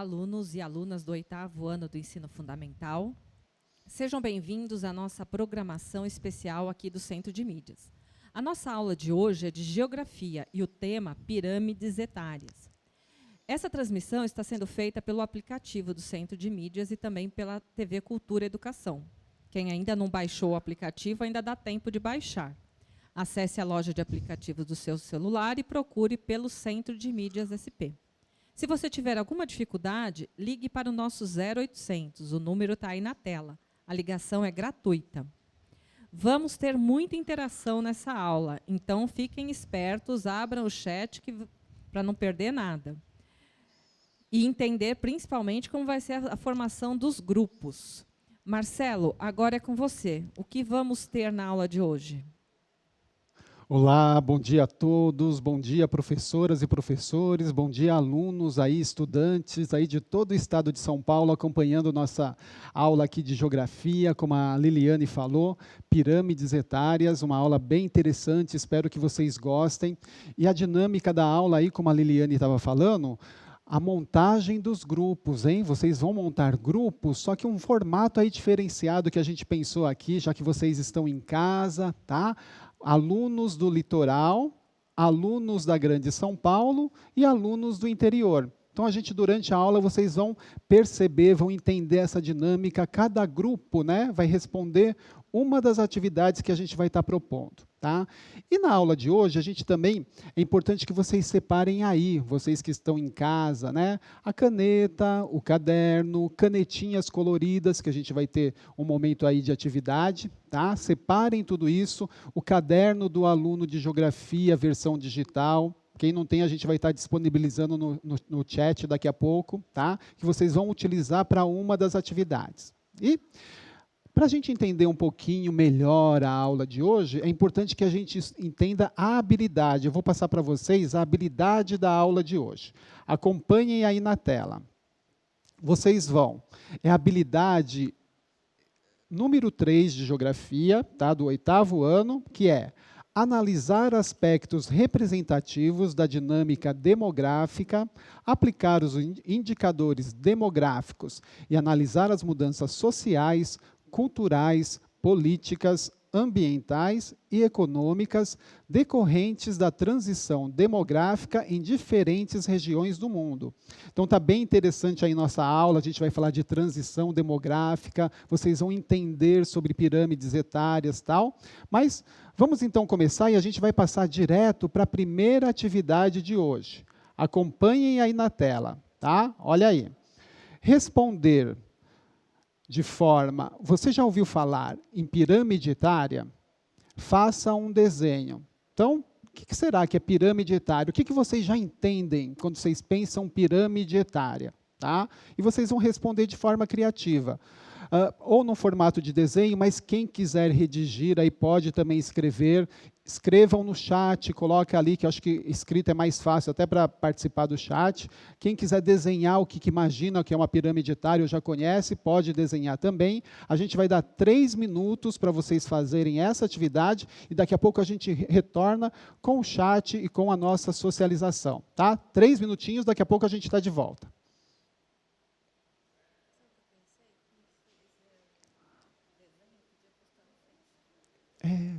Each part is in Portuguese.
alunos e alunas do 8º ano do Ensino Fundamental. Sejam bem-vindos à nossa programação especial aqui do Centro de Mídias. A nossa aula de hoje é de Geografia e o tema Pirâmides Etárias. Essa transmissão está sendo feita pelo aplicativo do Centro de Mídias e também pela TV Cultura e Educação. Quem ainda não baixou o aplicativo, ainda dá tempo de baixar. Acesse a loja de aplicativos do seu celular e procure pelo Centro de Mídias SP. Se você tiver alguma dificuldade, ligue para o nosso 0800, o número está aí na tela. A ligação é gratuita. Vamos ter muita interação nessa aula, então fiquem espertos, abram o chat para não perder nada. E entender principalmente como vai ser a formação dos grupos. Marcelo, agora é com você. O que vamos ter na aula de hoje? Olá, bom dia a todos, bom dia professoras e professores, bom dia alunos aí, estudantes aí de todo o estado de São Paulo acompanhando nossa aula aqui de Geografia, como a Liliane falou, pirâmides etárias, uma aula bem interessante, espero que vocês gostem. E a dinâmica da aula aí, como a Liliane estava falando, a montagem dos grupos, hein? Vocês vão montar grupos, só que um formato aí diferenciado que a gente pensou aqui, já que vocês estão em casa, tá? Alunos do litoral, alunos da Grande São Paulo e alunos do interior. Então, durante a aula, vocês vão perceber, vão entender essa dinâmica. Cada grupo, né, vai responder uma das atividades que a gente vai estar propondo. Tá? E na aula de hoje, é importante que vocês separem aí, vocês que estão em casa, né, a caneta, o caderno, canetinhas coloridas, que a gente vai ter um momento aí de atividade. Tá? Separem tudo isso, o caderno do aluno de Geografia, versão digital. Quem não tem, a gente vai estar disponibilizando no chat daqui a pouco, tá? Que vocês vão utilizar para uma das atividades. E, para a gente entender um pouquinho melhor a aula de hoje, é importante que a gente entenda a habilidade. Eu vou passar para vocês a habilidade da aula de hoje. Acompanhem aí na tela. Vocês é a habilidade número 3 de Geografia, tá? Do 8º ano, que é analisar aspectos representativos da dinâmica demográfica, aplicar os indicadores demográficos e analisar as mudanças sociais, culturais, políticas, ambientais e econômicas decorrentes da transição demográfica em diferentes regiões do mundo. Então, está bem interessante aí nossa aula, a gente vai falar de transição demográfica, vocês vão entender sobre pirâmides etárias e tal, mas vamos então começar e a gente vai passar direto para a primeira atividade de hoje. Acompanhem aí na tela, tá? Olha aí. Responder de forma... Você já ouviu falar em pirâmide etária? Faça um desenho. Então, o que será que é pirâmide etária? O que vocês já entendem quando vocês pensam pirâmide etária? Tá? E vocês vão responder de forma criativa. Ou no formato de desenho, mas quem quiser redigir, aí pode também escrever. Escrevam no chat, coloque ali, que eu acho que escrito é mais fácil até para participar do chat. Quem quiser desenhar o que imagina que é uma pirâmide etária ou já conhece, pode desenhar também. A gente vai dar 3 minutos para vocês fazerem essa atividade e daqui a pouco a gente retorna com o chat e com a nossa socialização. Tá? 3 minutinhos, daqui a pouco a gente está de volta. É,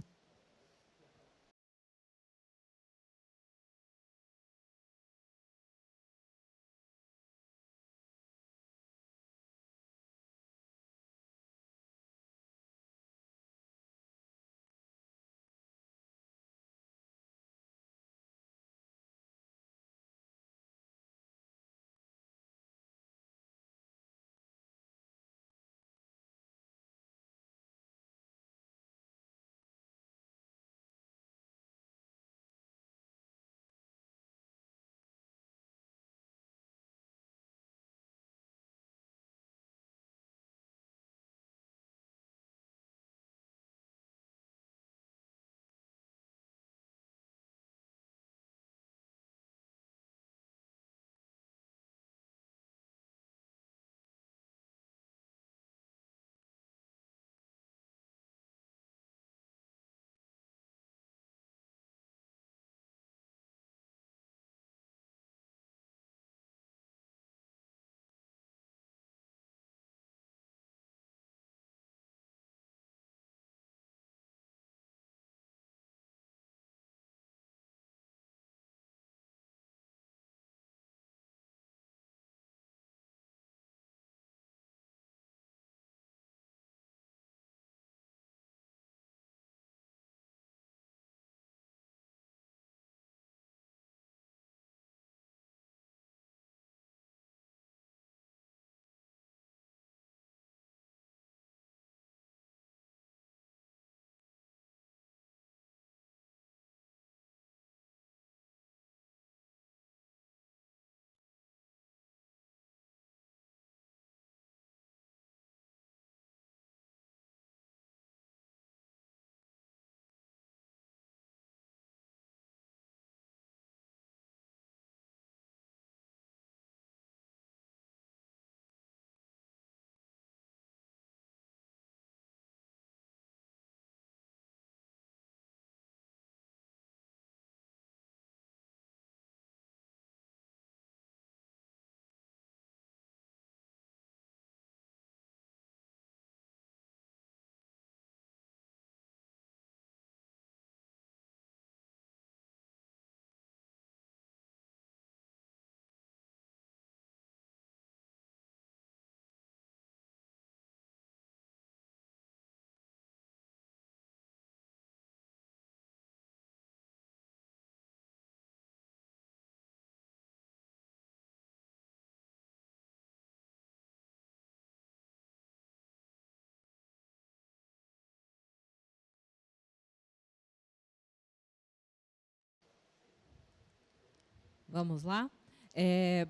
Vamos lá?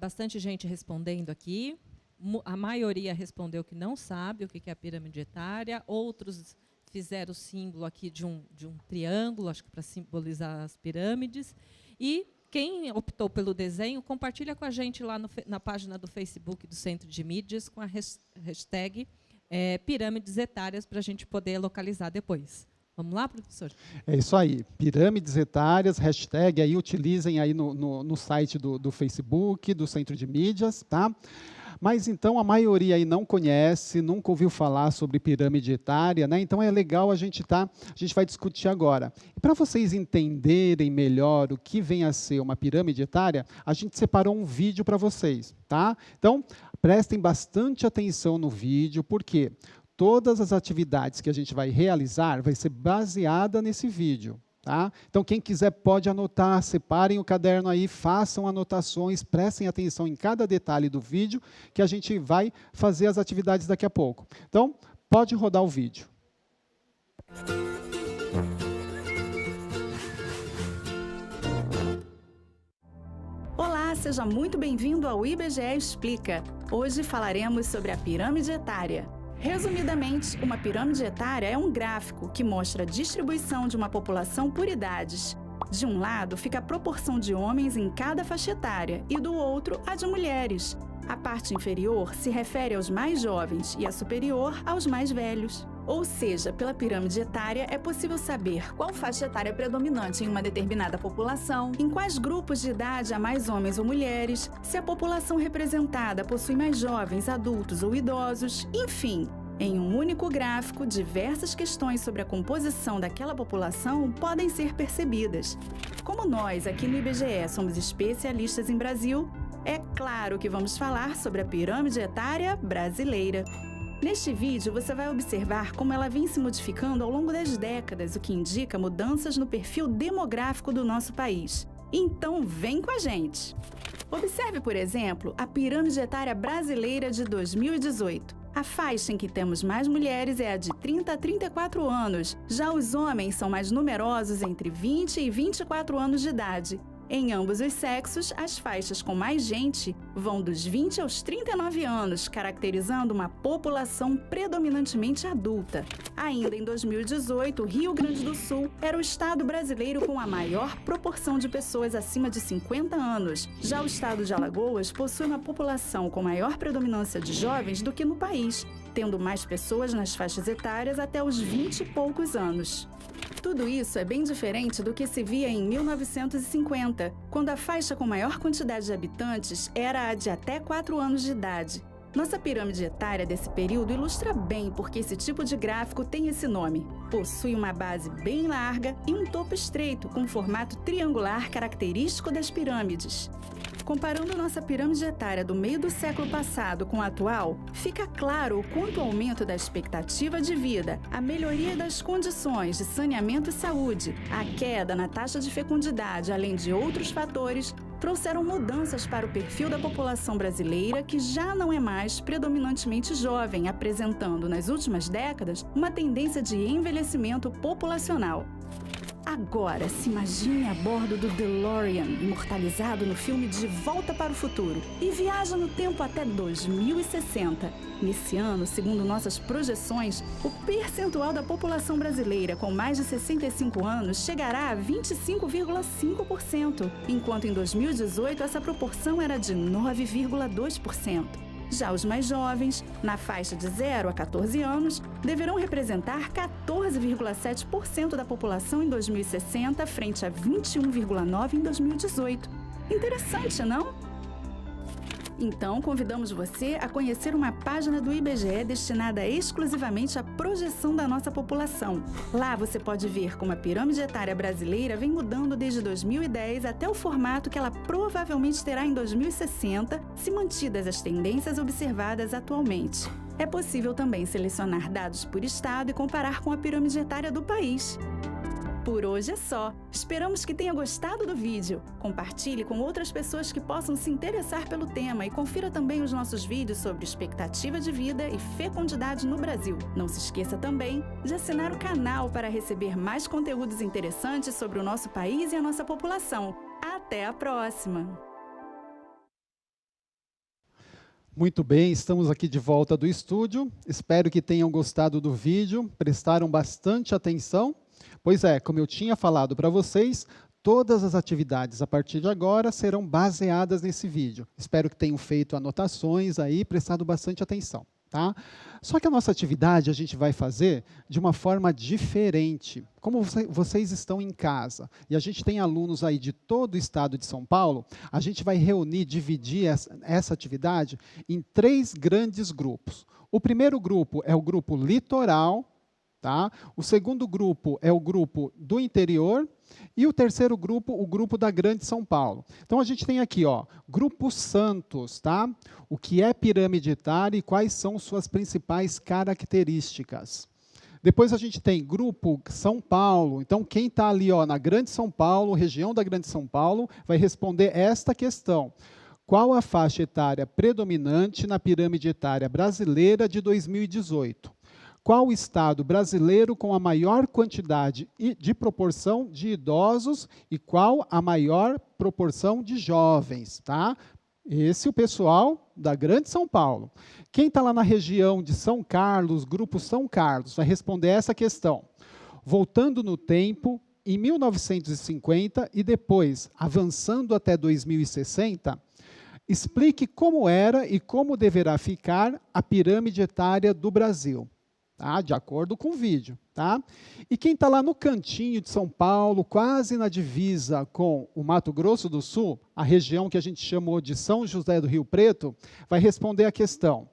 Bastante gente respondendo aqui. A maioria respondeu que não sabe o que é a pirâmide etária. Outros fizeram o símbolo aqui de um triângulo, acho que para simbolizar as pirâmides. E quem optou pelo desenho, compartilha com a gente lá na página do Facebook do Centro de Mídias com a hashtag pirâmides etárias para a gente poder localizar depois. Vamos lá, professor? É isso aí, pirâmides etárias, hashtag, aí utilizem aí no site do Facebook, do Centro de Mídias, tá? Mas então a maioria aí não conhece, nunca ouviu falar sobre pirâmide etária, né? Então é legal a gente vai discutir agora. E para vocês entenderem melhor o que vem a ser uma pirâmide etária, a gente separou um vídeo para vocês, tá? Então, prestem bastante atenção no vídeo, porque todas as atividades que a gente vai realizar vai ser baseada nesse vídeo. Tá? Então, quem quiser pode anotar, separem o caderno aí, façam anotações, prestem atenção em cada detalhe do vídeo, que a gente vai fazer as atividades daqui a pouco. Então, pode rodar o vídeo. Olá, seja muito bem-vindo ao IBGE Explica. Hoje falaremos sobre a pirâmide etária. Resumidamente, uma pirâmide etária é um gráfico que mostra a distribuição de uma população por idades. De um lado fica a proporção de homens em cada faixa etária e do outro a de mulheres. A parte inferior se refere aos mais jovens e a superior aos mais velhos. Ou seja, pela pirâmide etária é possível saber qual faixa etária é predominante em uma determinada população, em quais grupos de idade há mais homens ou mulheres, se a população representada possui mais jovens, adultos ou idosos, enfim. Em um único gráfico, diversas questões sobre a composição daquela população podem ser percebidas. Como nós, aqui no IBGE, somos especialistas em Brasil, é claro que vamos falar sobre a pirâmide etária brasileira. Neste vídeo, você vai observar como ela vem se modificando ao longo das décadas, o que indica mudanças no perfil demográfico do nosso país. Então, vem com a gente! Observe, por exemplo, a pirâmide etária brasileira de 2018. A faixa em que temos mais mulheres é a de 30 a 34 anos. Já os homens são mais numerosos entre 20 e 24 anos de idade. Em ambos os sexos, as faixas com mais gente vão dos 20 aos 39 anos, caracterizando uma população predominantemente adulta. Ainda em 2018, o Rio Grande do Sul era o estado brasileiro com a maior proporção de pessoas acima de 50 anos. Já o estado de Alagoas possui uma população com maior predominância de jovens do que no país, tendo mais pessoas nas faixas etárias até os 20 e poucos anos. Tudo isso é bem diferente do que se via em 1950, quando a faixa com maior quantidade de habitantes era a de até 4 anos de idade. Nossa pirâmide etária desse período ilustra bem porque esse tipo de gráfico tem esse nome. Possui uma base bem larga e um topo estreito, com formato triangular característico das pirâmides. Comparando nossa pirâmide etária do meio do século passado com a atual, fica claro o quanto o aumento da expectativa de vida, a melhoria das condições de saneamento e saúde, a queda na taxa de fecundidade, além de outros fatores, trouxeram mudanças para o perfil da população brasileira, que já não é mais predominantemente jovem, apresentando nas últimas décadas uma tendência de envelhecimento populacional. Agora, se imagine a bordo do DeLorean, imortalizado no filme De Volta para o Futuro, e viaja no tempo até 2060. Nesse ano, segundo nossas projeções, o percentual da população brasileira com mais de 65 anos chegará a 25,5%, enquanto em 2018 essa proporção era de 9,2%. Já os mais jovens, na faixa de 0 a 14 anos, deverão representar 14,7% da população em 2060, frente a 21,9% em 2018. Interessante, não? Então, convidamos você a conhecer uma página do IBGE destinada exclusivamente à projeção da nossa população. Lá você pode ver como a pirâmide etária brasileira vem mudando desde 2010 até o formato que ela provavelmente terá em 2060, se mantidas as tendências observadas atualmente. É possível também selecionar dados por estado e comparar com a pirâmide etária do país. Por hoje é só. Esperamos que tenha gostado do vídeo. Compartilhe com outras pessoas que possam se interessar pelo tema e confira também os nossos vídeos sobre expectativa de vida e fecundidade no Brasil. Não se esqueça também de assinar o canal para receber mais conteúdos interessantes sobre o nosso país e a nossa população. Até a próxima! Muito bem, estamos aqui de volta do estúdio. Espero que tenham gostado do vídeo, prestaram bastante atenção. Pois é, como eu tinha falado para vocês, todas as atividades a partir de agora serão baseadas nesse vídeo. Espero que tenham feito anotações aí, prestado bastante atenção. Tá? Só que a nossa atividade a gente vai fazer de uma forma diferente. Como vocês estão em casa e a gente tem alunos aí de todo o estado de São Paulo, a gente vai reunir, dividir essa atividade em 3 grandes grupos. O primeiro grupo é o grupo litoral, tá? O segundo grupo é o grupo do interior e o terceiro grupo, o grupo da Grande São Paulo. Então, a gente tem aqui, ó, Grupo Santos, tá? O que é pirâmide etária e quais são suas principais características. Depois a gente tem Grupo São Paulo. Então, quem está ali ó, na Grande São Paulo, região da Grande São Paulo, vai responder esta questão. Qual a faixa etária predominante na pirâmide etária brasileira de 2018? Qual o estado brasileiro com a maior quantidade de proporção de idosos e qual a maior proporção de jovens, tá? Esse é o pessoal da Grande São Paulo. Quem está lá na região de São Carlos, Grupo São Carlos, vai responder essa questão. Voltando no tempo, em 1950 e depois avançando até 2060, explique como era e como deverá ficar a pirâmide etária do Brasil. Tá? De acordo com o vídeo. Tá? E quem está lá no cantinho de São Paulo, quase na divisa com o Mato Grosso do Sul, a região que a gente chamou de São José do Rio Preto, vai responder a questão.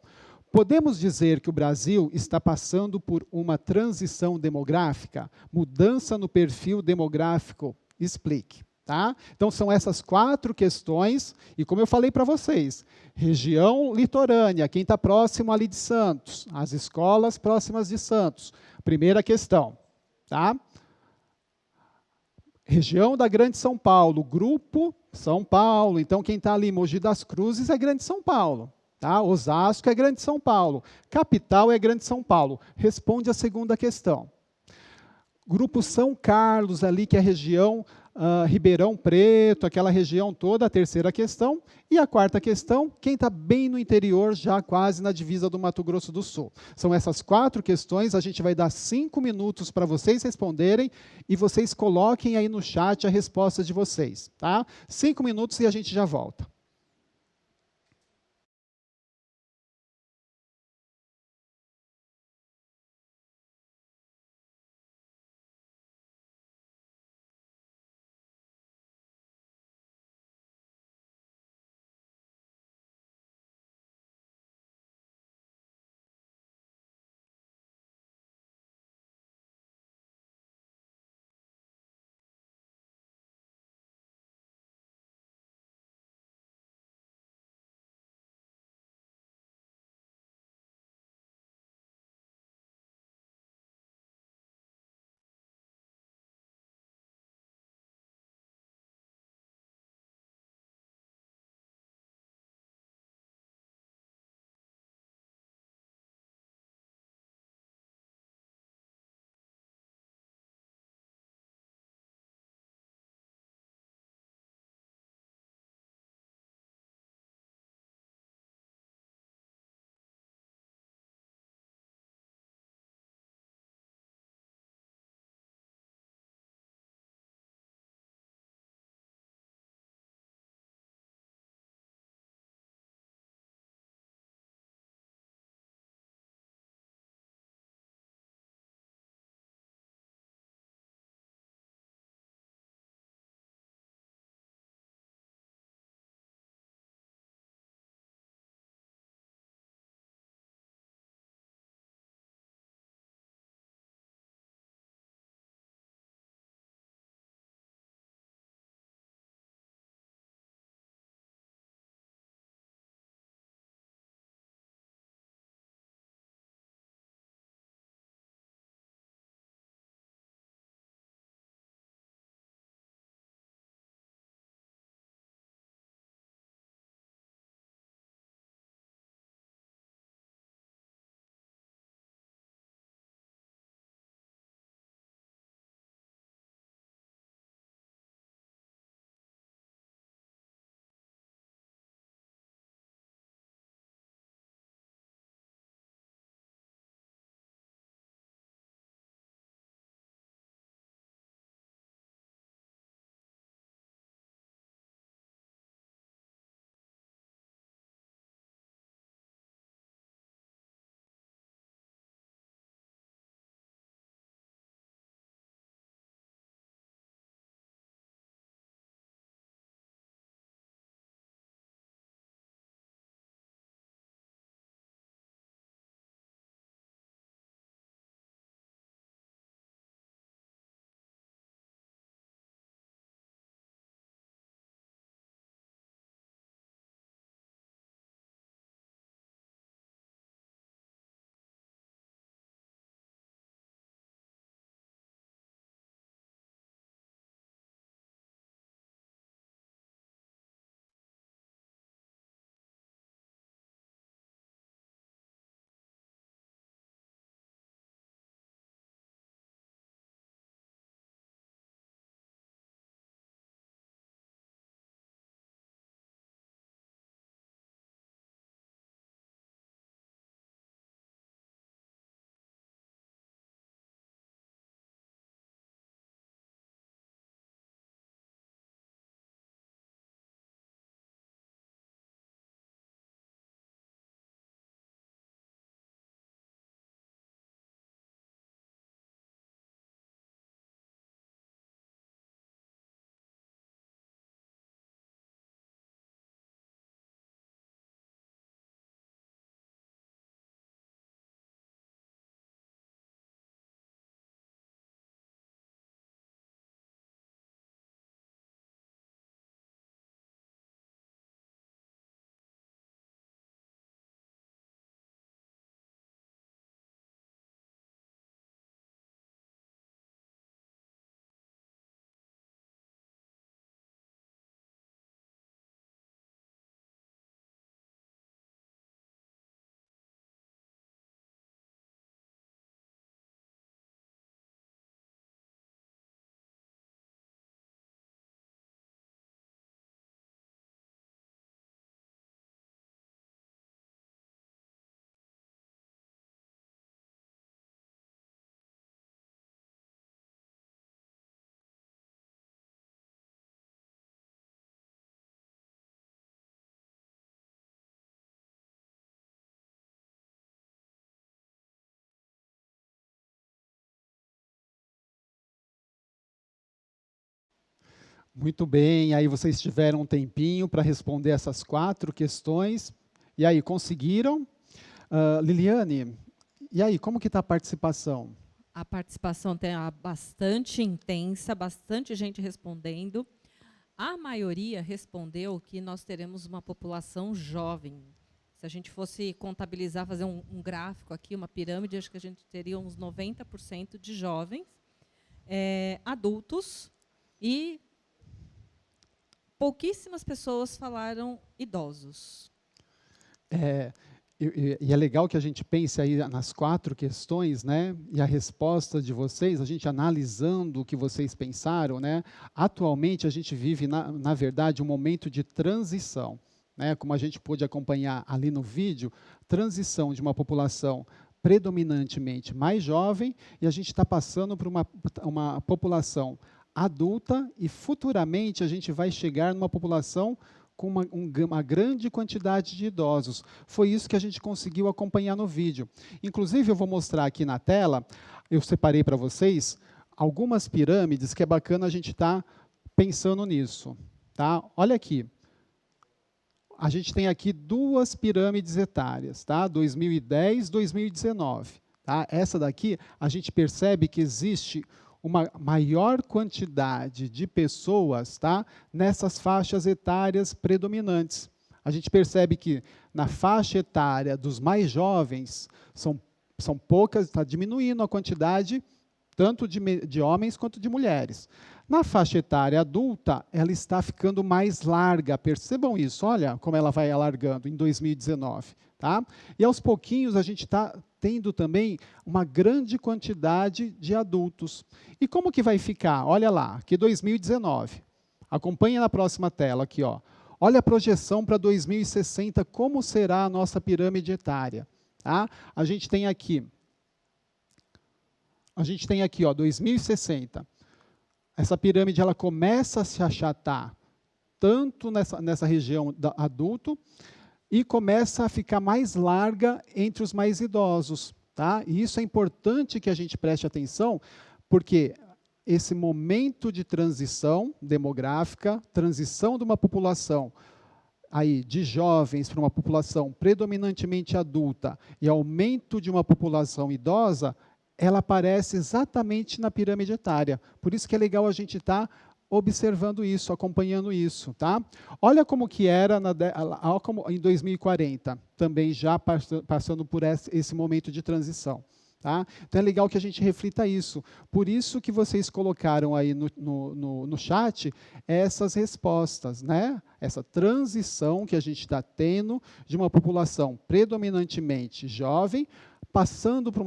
Podemos dizer que o Brasil está passando por uma transição demográfica? Mudança no perfil demográfico? Explique. Tá? Então, são essas 4 questões, e como eu falei para vocês, região litorânea, quem está próximo ali de Santos, as escolas próximas de Santos. Primeira questão. Tá? Região da Grande São Paulo, Grupo São Paulo, então quem está ali, Mogi das Cruzes, é Grande São Paulo. Tá? Osasco é Grande São Paulo, capital é Grande São Paulo. Responde a segunda questão. Grupo São Carlos, ali que é a região Ribeirão Preto, aquela região toda, a terceira questão. E a quarta questão, quem está bem no interior, já quase na divisa do Mato Grosso do Sul. São essas 4 questões, a gente vai dar 5 minutos para vocês responderem e vocês coloquem aí no chat a resposta de vocês. Tá? 5 minutos e a gente já volta. Muito bem, aí vocês tiveram um tempinho para responder essas 4 questões. E aí, conseguiram? Liliane, e aí, como que está a participação? A participação está bastante intensa, bastante gente respondendo. A maioria respondeu que nós teremos uma população jovem. Se a gente fosse contabilizar, fazer um gráfico aqui, uma pirâmide, acho que a gente teria uns 90% de jovens, adultos, e pouquíssimas pessoas falaram idosos. E é legal que a gente pense aí nas 4 questões, né? E a resposta de vocês, a gente analisando o que vocês pensaram, né? Atualmente a gente vive, na verdade, um momento de transição, né? Como a gente pôde acompanhar ali no vídeo, transição de uma população predominantemente mais jovem, e a gente está passando por uma população adulta, e futuramente a gente vai chegar numa população com uma grande quantidade de idosos. Foi isso que a gente conseguiu acompanhar no vídeo. Inclusive, eu vou mostrar aqui na tela, eu separei para vocês algumas pirâmides que é bacana a gente estar pensando nisso. Tá? Olha aqui. A gente tem aqui 2 pirâmides etárias, tá? 2010, 2019. Tá? Essa daqui, a gente percebe que existe uma maior quantidade de pessoas, tá, nessas faixas etárias predominantes. A gente percebe que na faixa etária dos mais jovens são poucas, está diminuindo a quantidade tanto de homens quanto de mulheres. Na faixa etária adulta, ela está ficando mais larga. Percebam isso, olha como ela vai alargando em 2019. Tá? E aos pouquinhos a gente está tendo também uma grande quantidade de adultos. E como que vai ficar? Olha lá, aqui 2019. Acompanhe na próxima tela aqui, ó. Olha a projeção para 2060, como será a nossa pirâmide etária. Tá? A gente tem aqui, ó, 2060. Essa pirâmide ela começa a se achatar tanto nessa região adulto, e começa a ficar mais larga entre os mais idosos. Tá? E isso é importante que a gente preste atenção, porque esse momento de transição demográfica, transição de uma população aí, de jovens para uma população predominantemente adulta e aumento de uma população idosa, ela aparece exatamente na pirâmide etária. Por isso que é legal a gente estar observando isso, acompanhando isso. Tá? Olha como que era em 2040, também já passando por esse momento de transição. Tá? Então é legal que a gente reflita isso. Por isso que vocês colocaram aí no chat essas respostas, né? Essa transição que a gente está tendo de uma população predominantemente jovem, passando por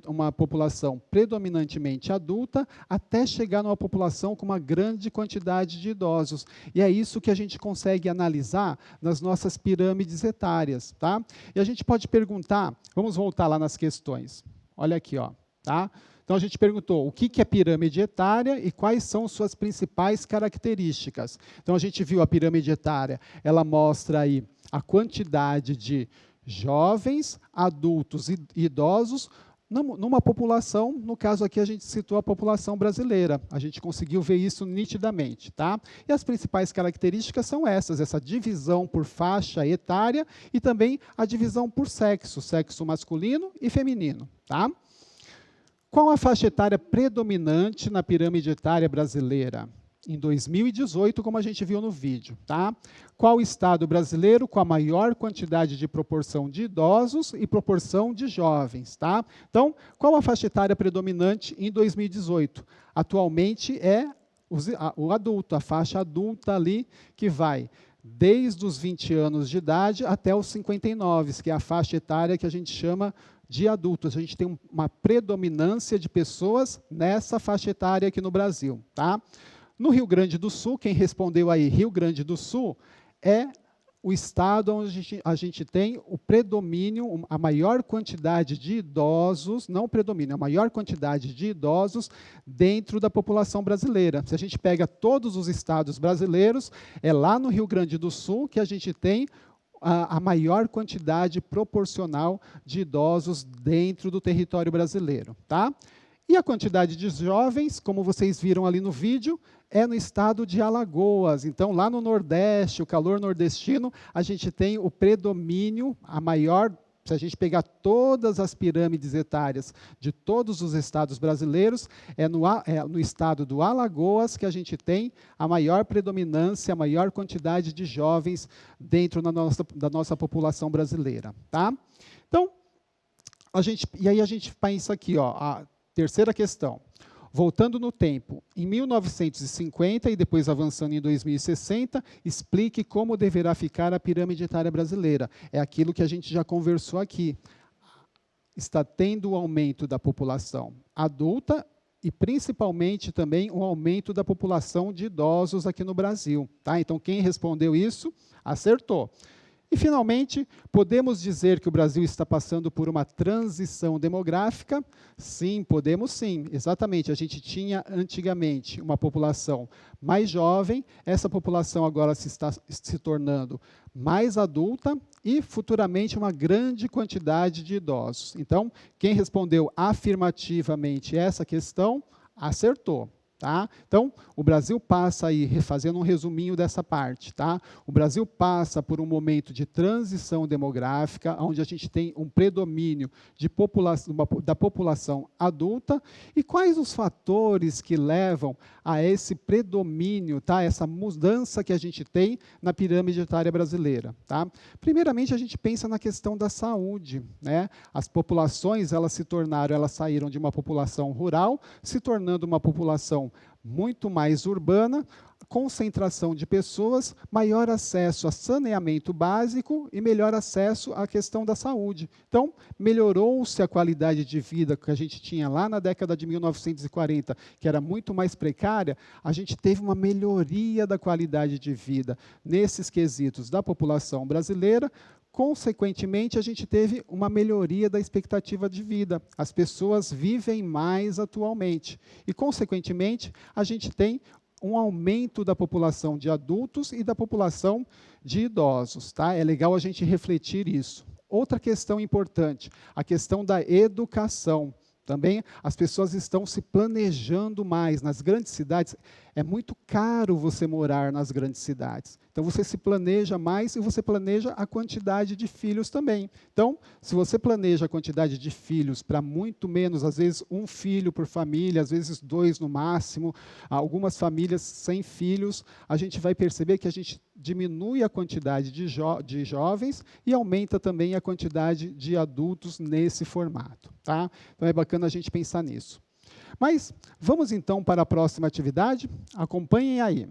uma população predominantemente adulta, até chegar numa população com uma grande quantidade de idosos. E é isso que a gente consegue analisar nas nossas pirâmides etárias. Tá? E a gente pode perguntar, vamos voltar lá nas questões. Olha aqui, ó, tá? Então a gente perguntou o que é pirâmide etária e quais são suas principais características. Então a gente viu a pirâmide etária, ela mostra aí a quantidade de jovens, adultos e idosos numa população, no caso aqui a gente citou a população brasileira, a gente conseguiu ver isso nitidamente. Tá? E as principais características são essas, essa divisão por faixa etária e também a divisão por sexo, sexo masculino e feminino. Tá? Qual a faixa etária predominante na pirâmide etária brasileira? Em 2018, como a gente viu no vídeo. Tá? Qual o estado brasileiro com a maior quantidade de proporção de idosos e proporção de jovens? Tá? Então, qual a faixa etária predominante em 2018? Atualmente é o adulto, a faixa adulta ali, que vai desde os 20 anos de idade até os 59, que é a faixa etária que a gente chama de adultos. A gente tem uma predominância de pessoas nessa faixa etária aqui no Brasil. Tá? No Rio Grande do Sul, quem respondeu aí, Rio Grande do Sul, é o estado onde a gente tem o predomínio, a maior quantidade de idosos, não o predomínio, a maior quantidade de idosos dentro da população brasileira. Se a gente pega todos os estados brasileiros, é lá no Rio Grande do Sul que a gente tem a maior quantidade proporcional de idosos dentro do território brasileiro. Tá? E a quantidade de jovens, como vocês viram ali no vídeo, é no estado de Alagoas. Então, lá no Nordeste, o calor nordestino, a gente tem o predomínio, a maior, se a gente pegar todas as pirâmides etárias de todos os estados brasileiros, é no estado do Alagoas que a gente tem a maior predominância, a maior quantidade de jovens dentro da nossa população brasileira. Tá? Então, e aí a gente pensa aqui, ó, a terceira questão. Voltando no tempo, em 1950 e depois avançando em 2060, explique como deverá ficar a pirâmide etária brasileira. É aquilo que a gente já conversou aqui. Está tendo o aumento da população adulta e, principalmente, também um aumento da população de idosos aqui no Brasil. Tá? Então, quem respondeu isso, acertou. E, finalmente, podemos dizer que o Brasil está passando por uma transição demográfica? Sim, podemos sim. Exatamente, a gente tinha antigamente uma população mais jovem, essa população agora está se tornando mais adulta e, futuramente, uma grande quantidade de idosos. Então, quem respondeu afirmativamente essa questão, acertou. Tá? Então, o Brasil passa aí, fazendo um resuminho dessa parte, tá? O Brasil passa por um momento de transição demográfica, onde a gente tem um predomínio da população adulta. E quais os fatores que levam a esse predomínio, tá? Essa mudança que a gente tem na pirâmide etária brasileira? Tá? Primeiramente, a gente pensa na questão da saúde, né? As populações, elas saíram de uma população rural, se tornando uma população muito mais urbana, concentração de pessoas, maior acesso a saneamento básico e melhor acesso à questão da saúde. Então, melhorou-se a qualidade de vida que a gente tinha lá na década de 1940, que era muito mais precária, a gente teve uma melhoria da qualidade de vida nesses quesitos da população brasileira. Consequentemente, a gente teve uma melhoria da expectativa de vida. As pessoas vivem mais atualmente. E, consequentemente, a gente tem um aumento da população de adultos e da população de idosos. Tá? É legal a gente refletir isso. Outra questão importante, a questão da educação. Também as pessoas estão se planejando mais. Nas grandes cidades, é muito caro você morar nas grandes cidades. Então, você se planeja mais e você planeja a quantidade de filhos também. Então, se você planeja a quantidade de filhos para muito menos, às vezes um filho por família, às vezes dois no máximo, algumas famílias sem filhos, a gente vai perceber que a gente diminui a quantidade de jovens e aumenta também a quantidade de adultos nesse formato. Tá? Então, é bacana a gente pensar nisso. Mas vamos então para a próxima atividade? Acompanhem aí.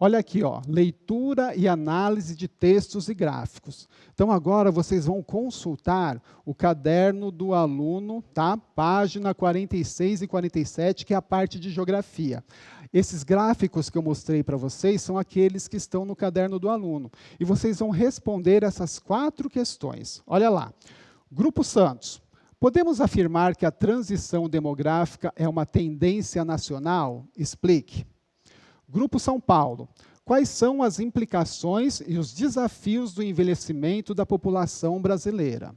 Olha aqui, ó, leitura e análise de textos e gráficos. Então, agora vocês vão consultar o caderno do aluno, tá? Página 46 e 47, que é a parte de geografia. Esses gráficos que eu mostrei para vocês são aqueles que estão no caderno do aluno. E vocês vão responder essas 4 questões. Olha lá. Grupo Santos. Podemos afirmar que a transição demográfica é uma tendência nacional? Explique. Grupo São Paulo. Quais são as implicações e os desafios do envelhecimento da população brasileira?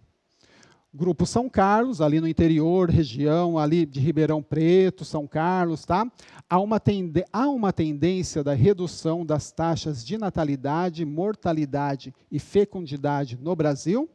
Grupo São Carlos, ali no interior, região ali de Ribeirão Preto, São Carlos, tá? Há uma tendência da redução das taxas de natalidade, mortalidade e fecundidade no Brasil?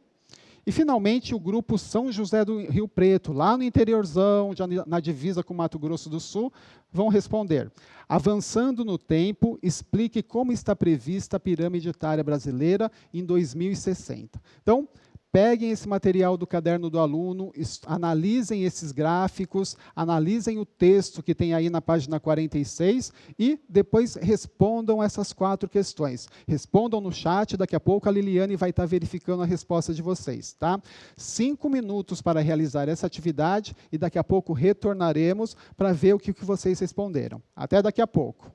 E, finalmente, o grupo São José do Rio Preto, lá no interiorzão, já na divisa com Mato Grosso do Sul, vão responder. Avançando no tempo, explique como está prevista a pirâmide etária brasileira em 2060. Então, peguem esse material do caderno do aluno, analisem esses gráficos, analisem o texto que tem aí na página 46 e depois respondam essas 4 questões. Respondam no chat, daqui a pouco a Liliane vai estar verificando a resposta de vocês. Tá? 5 minutos para realizar essa atividade e daqui a pouco retornaremos para ver o que vocês responderam. Até daqui a pouco.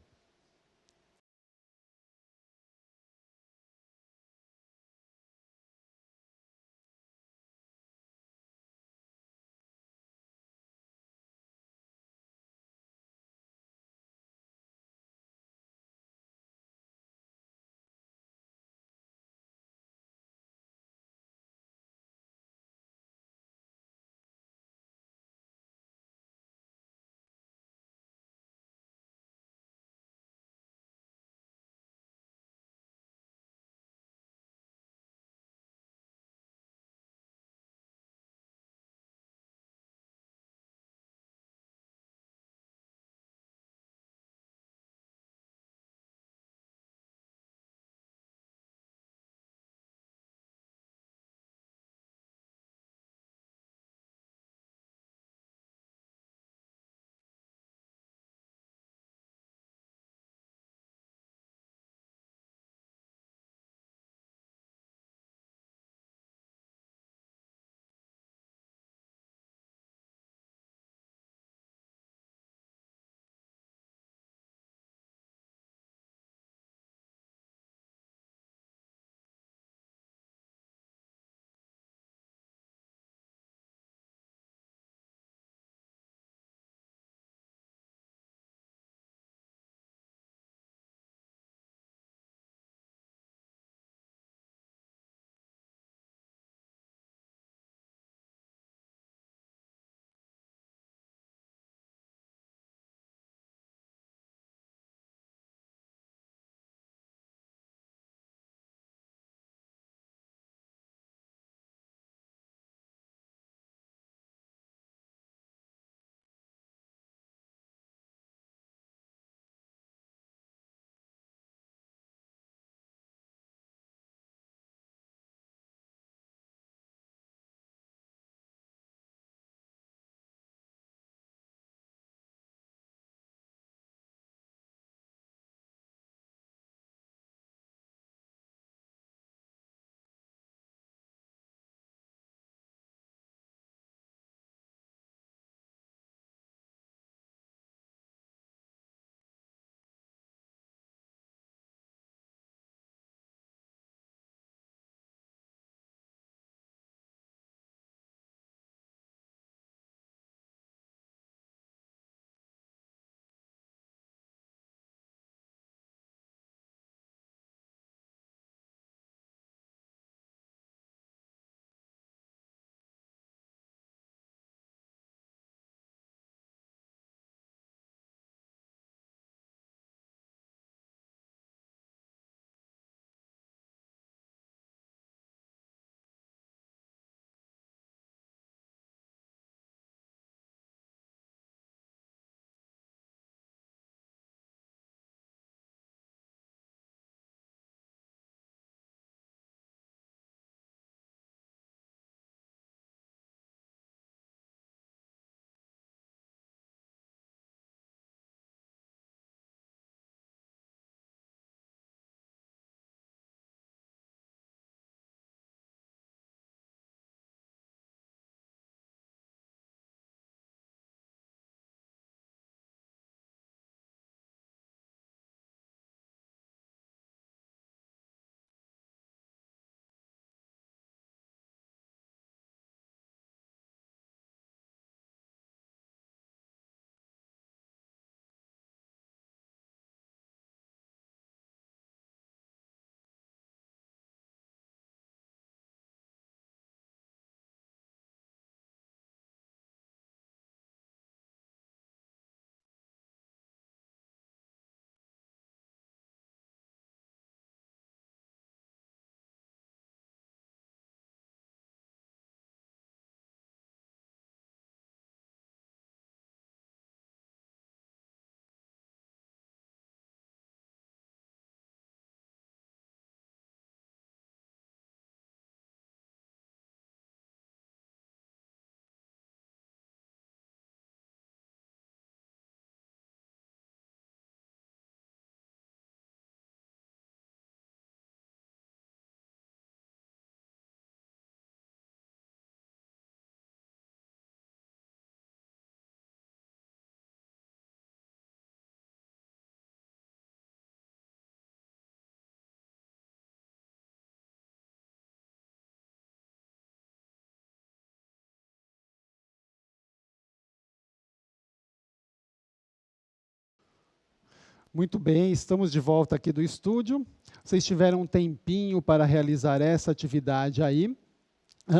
Muito bem, estamos de volta aqui do estúdio. Vocês tiveram um tempinho para realizar essa atividade aí.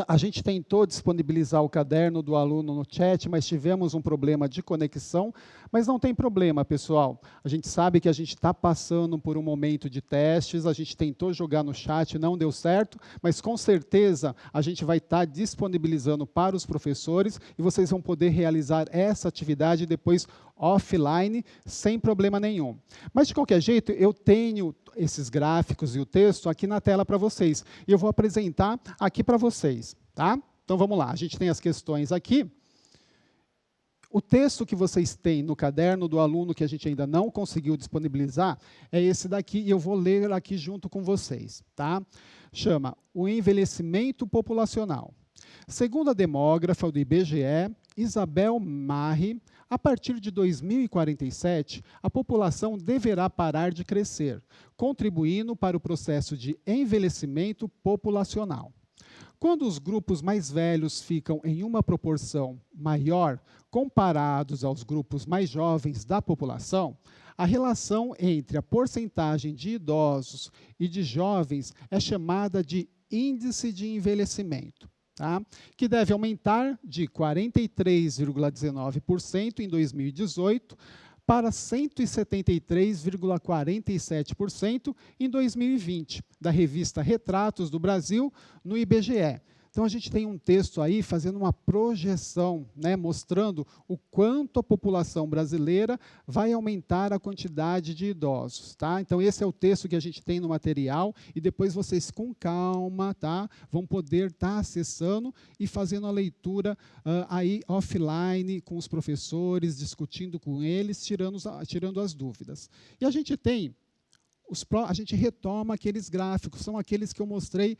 A gente tentou disponibilizar o caderno do aluno no chat, mas tivemos um problema de conexão. Mas não tem problema, pessoal. A gente sabe que a gente está passando por um momento de testes, a gente tentou jogar no chat, não deu certo, mas com certeza a gente vai estar disponibilizando para os professores e vocês vão poder realizar essa atividade depois offline, sem problema nenhum. Mas, de qualquer jeito, eu tenho esses gráficos e o texto aqui na tela para vocês. E eu vou apresentar aqui para vocês. Tá? Então, vamos lá. A gente tem as questões aqui. O texto que vocês têm no caderno do aluno, que a gente ainda não conseguiu disponibilizar, é esse daqui, e eu vou ler aqui junto com vocês. Tá? Chama O Envelhecimento Populacional. Segundo a demógrafa do IBGE, Isabel Marri, a partir de 2047, a população deverá parar de crescer, contribuindo para o processo de envelhecimento populacional. Quando os grupos mais velhos ficam em uma proporção maior, comparados aos grupos mais jovens da população, a relação entre a porcentagem de idosos e de jovens é chamada de índice de envelhecimento. Tá? Que deve aumentar de 43,19% em 2018 para 173,47% em 2020, da revista Retratos do Brasil, no IBGE. Então, a gente tem um texto aí fazendo uma projeção, né, mostrando o quanto a população brasileira vai aumentar a quantidade de idosos. Tá? Então, esse é o texto que a gente tem no material, e depois vocês, com calma, tá, vão poder estar acessando e fazendo a leitura aí offline com os professores, discutindo com eles, tirando as dúvidas. E a gente tem, a gente retoma aqueles gráficos, são aqueles que eu mostrei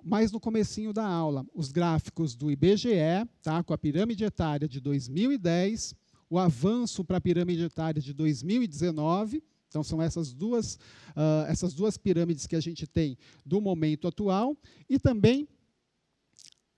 mais no comecinho da aula, os gráficos do IBGE, tá, com a pirâmide etária de 2010, o avanço para a pirâmide etária de 2019, então são essas duas pirâmides que a gente tem do momento atual, e também,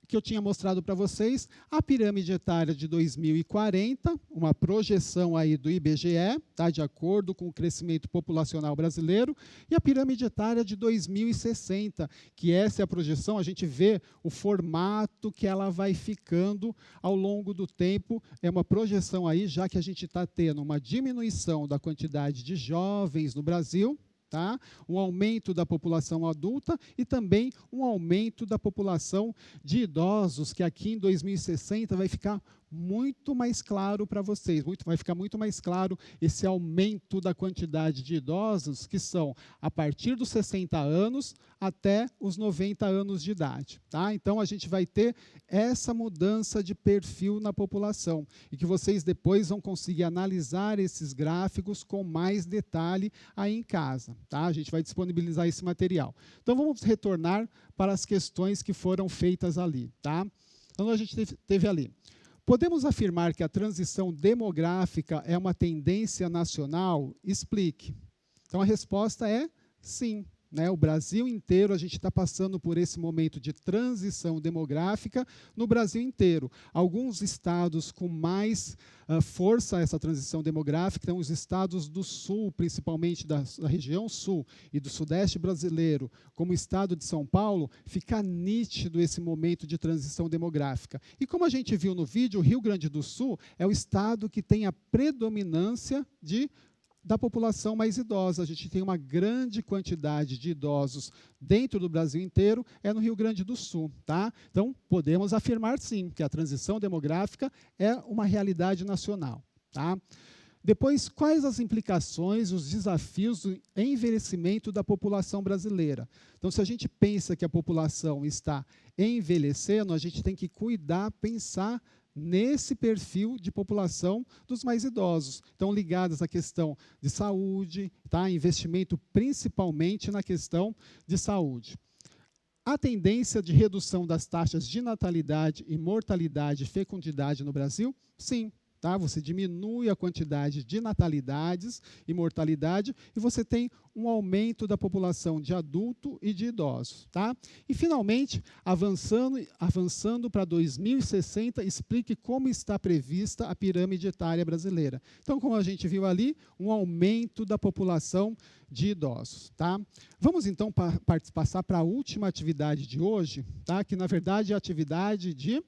que eu tinha mostrado para vocês, a pirâmide etária de 2040, uma projeção aí do IBGE, tá, de acordo com o crescimento populacional brasileiro, e a pirâmide etária de 2060, que essa é a projeção, a gente vê o formato que ela vai ficando ao longo do tempo, é uma projeção aí, já que a gente está tendo uma diminuição da quantidade de jovens no Brasil, tá? Um aumento da população adulta e também um aumento da população de idosos, que aqui em 2060 vai ficar muito mais claro para vocês, vai ficar muito mais claro esse aumento da quantidade de idosos que são a partir dos 60 anos até os 90 anos de idade. Tá? Então, a gente vai ter essa mudança de perfil na população e que vocês depois vão conseguir analisar esses gráficos com mais detalhe aí em casa. Tá? A gente vai disponibilizar esse material. Então, vamos retornar para as questões que foram feitas ali. Tá? Então, a gente teve ali. Podemos afirmar que a transição demográfica é uma tendência nacional? Explique. Então, a resposta é sim. Né? O Brasil inteiro, a gente está passando por esse momento de transição demográfica no Brasil inteiro. Alguns estados com mais força essa transição demográfica, então os estados do sul, principalmente da região sul e do sudeste brasileiro, como o estado de São Paulo, fica nítido esse momento de transição demográfica. E como a gente viu no vídeo, o Rio Grande do Sul é o estado que tem a predominância da população mais idosa. A gente tem uma grande quantidade de idosos dentro do Brasil inteiro, é no Rio Grande do Sul. Tá? Então, podemos afirmar, sim, que a transição demográfica é uma realidade nacional. Tá? Depois, quais as implicações, os desafios do envelhecimento da população brasileira? Então, se a gente pensa que a população está envelhecendo, a gente tem que cuidar, pensar nesse perfil de população dos mais idosos. Então, ligadas à questão de saúde, tá? Investimento principalmente na questão de saúde. A tendência de redução das taxas de natalidade e mortalidade e fecundidade no Brasil? Sim. tá? Você diminui a quantidade de natalidades e mortalidade e você tem um aumento da população de adulto e de idosos, tá? E, finalmente, avançando para 2060, explique como está prevista a pirâmide etária brasileira. Então, como a gente viu ali, um aumento da população de idosos, tá? Vamos, então, passar para a última atividade de hoje, tá? Que, na verdade, é a atividade de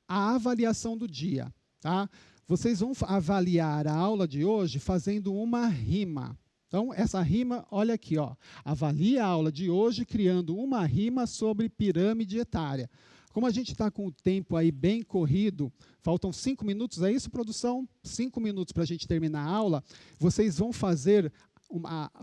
a avaliação do dia, tá? Vocês vão avaliar a aula de hoje fazendo uma rima. Então, essa rima, olha aqui, ó. Avalie a aula de hoje criando uma rima sobre pirâmide etária. Como a gente está com o tempo aí bem corrido, faltam 5 minutos, é isso, produção? 5 minutos para a gente terminar a aula. Vocês vão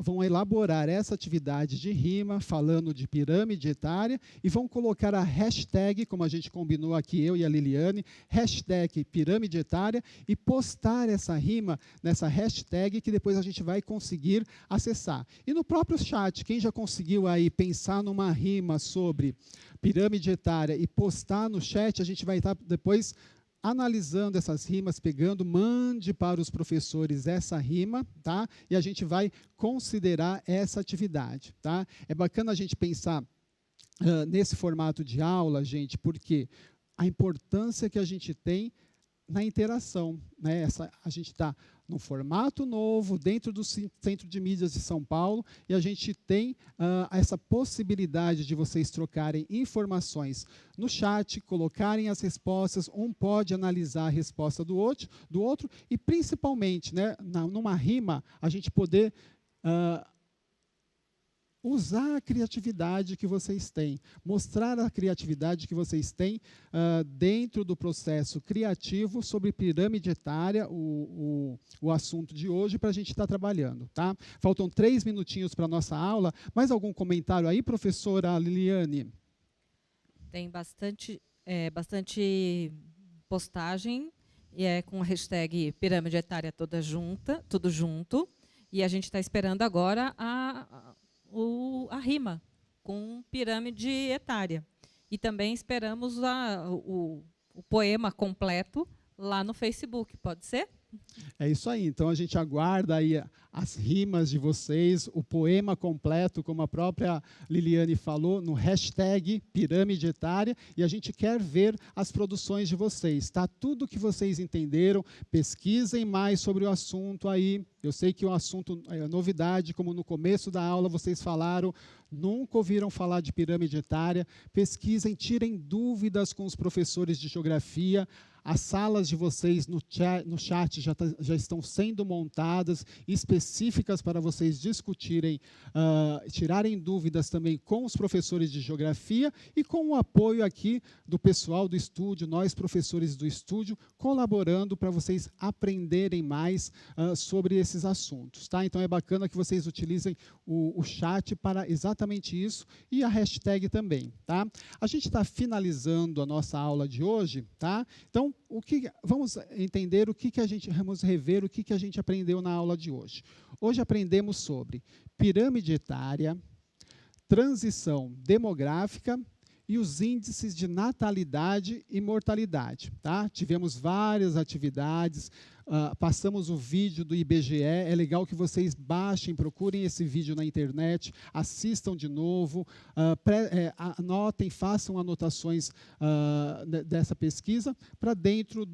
vão elaborar essa atividade de rima, falando de pirâmide etária, e vão colocar a hashtag, como a gente combinou aqui, eu e a Liliane, hashtag pirâmide etária, e postar essa rima nessa hashtag, que depois a gente vai conseguir acessar. E no próprio chat, quem já conseguiu aí pensar numa rima sobre pirâmide etária e postar no chat, a gente vai estar depois analisando essas rimas, mande para os professores essa rima, tá? E a gente vai considerar essa atividade, tá? É bacana a gente pensar nesse formato de aula, gente, porque a importância que a gente tem na interação, né? A gente está num formato novo, dentro do Centro de Mídias de São Paulo, e a gente tem essa possibilidade de vocês trocarem informações no chat, colocarem as respostas, um pode analisar a resposta do outro e, principalmente, né, numa rima, a gente poder usar a criatividade que vocês têm, mostrar a criatividade que vocês têm dentro do processo criativo sobre pirâmide etária, o assunto de hoje, para a gente estar trabalhando, tá? Faltam 3 minutinhos para a nossa aula. Mais algum comentário aí, professora Liliane? Tem bastante postagem, e com a hashtag pirâmide etária tudo junto, e a gente está esperando agora a rima com pirâmide etária. E também esperamos o poema completo lá no Facebook, pode ser? É isso aí, então a gente aguarda aí as rimas de vocês, o poema completo, como a própria Liliane falou, no hashtag pirâmide etária, e a gente quer ver as produções de vocês, tá? Tudo que vocês entenderam, pesquisem mais sobre o assunto aí. Eu sei que o assunto é novidade, como no começo da aula vocês falaram, nunca ouviram falar de pirâmide etária, pesquisem, tirem dúvidas com os professores de geografia. As salas de vocês no chat já estão sendo montadas, específicas para vocês discutirem, tirarem dúvidas também com os professores de geografia e com o apoio aqui do pessoal do estúdio, nós professores do estúdio, colaborando para vocês aprenderem mais sobre esses assuntos, tá? Então é bacana que vocês utilizem o chat para exatamente isso e a hashtag também, tá? A gente está finalizando a nossa aula de hoje, tá? Então, vamos entender vamos rever o que a gente aprendeu na aula de hoje. Hoje aprendemos sobre pirâmide etária, transição demográfica e os índices de natalidade e mortalidade, tá? Tivemos várias atividades, passamos o vídeo do IBGE, é legal que vocês baixem, procurem esse vídeo na internet, assistam de novo, anotem, façam anotações dessa pesquisa para dentro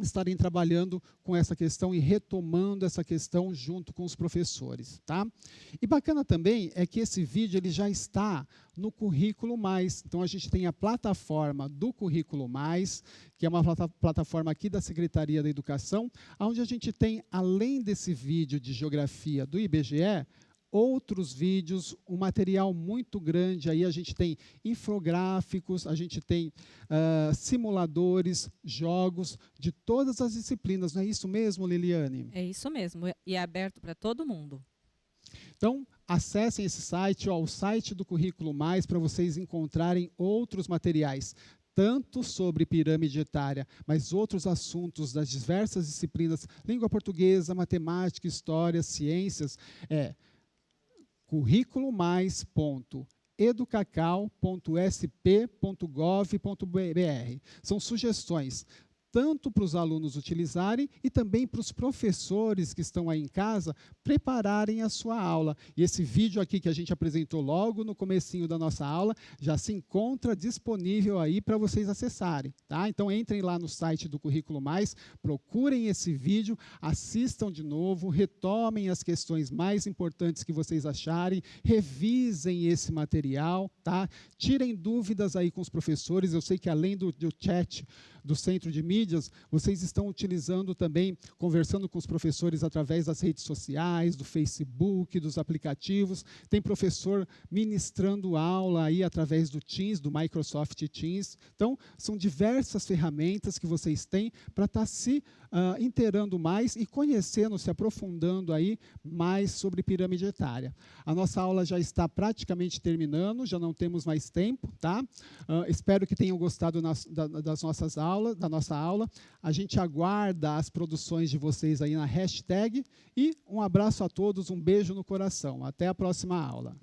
estarem trabalhando com essa questão e retomando essa questão junto com os professores, tá? E bacana também é que esse vídeo ele já está no Currículo Mais. Então, a gente tem a plataforma do Currículo Mais, que é uma plataforma aqui da Secretaria da Educação, onde a gente tem, além desse vídeo de geografia do IBGE, outros vídeos, um material muito grande. Aí a gente tem infográficos, a gente tem simuladores, jogos de todas as disciplinas. Não é isso mesmo, Liliane? É isso mesmo, e é aberto para todo mundo. Então, acessem esse site, o site do Currículo Mais, para vocês encontrarem outros materiais, tanto sobre pirâmide etária, mas outros assuntos das diversas disciplinas, língua portuguesa, matemática, história, ciências, curriculomais.educacau.sp.gov.br. São sugestões tanto para os alunos utilizarem e também para os professores que estão aí em casa prepararem a sua aula. E esse vídeo aqui que a gente apresentou logo no comecinho da nossa aula já se encontra disponível aí para vocês acessarem, tá? Então entrem lá no site do Currículo Mais, procurem esse vídeo, assistam de novo, retomem as questões mais importantes que vocês acharem, revisem esse material, tá? Tirem dúvidas aí com os professores. Eu sei que além do chat do Centro de Mídias, vocês estão utilizando também, conversando com os professores através das redes sociais, do Facebook, dos aplicativos. Tem professor ministrando aula aí através do Teams, do Microsoft Teams. Então, são diversas ferramentas que vocês têm para estar se inteirando mais e conhecendo, se aprofundando aí mais sobre pirâmide etária. A nossa aula já está praticamente terminando, já não temos mais tempo, tá? Espero que tenham gostado das nossas aulas, da nossa aula. A gente aguarda as produções de vocês aí na hashtag e um abraço a todos, um beijo no coração. Até a próxima aula.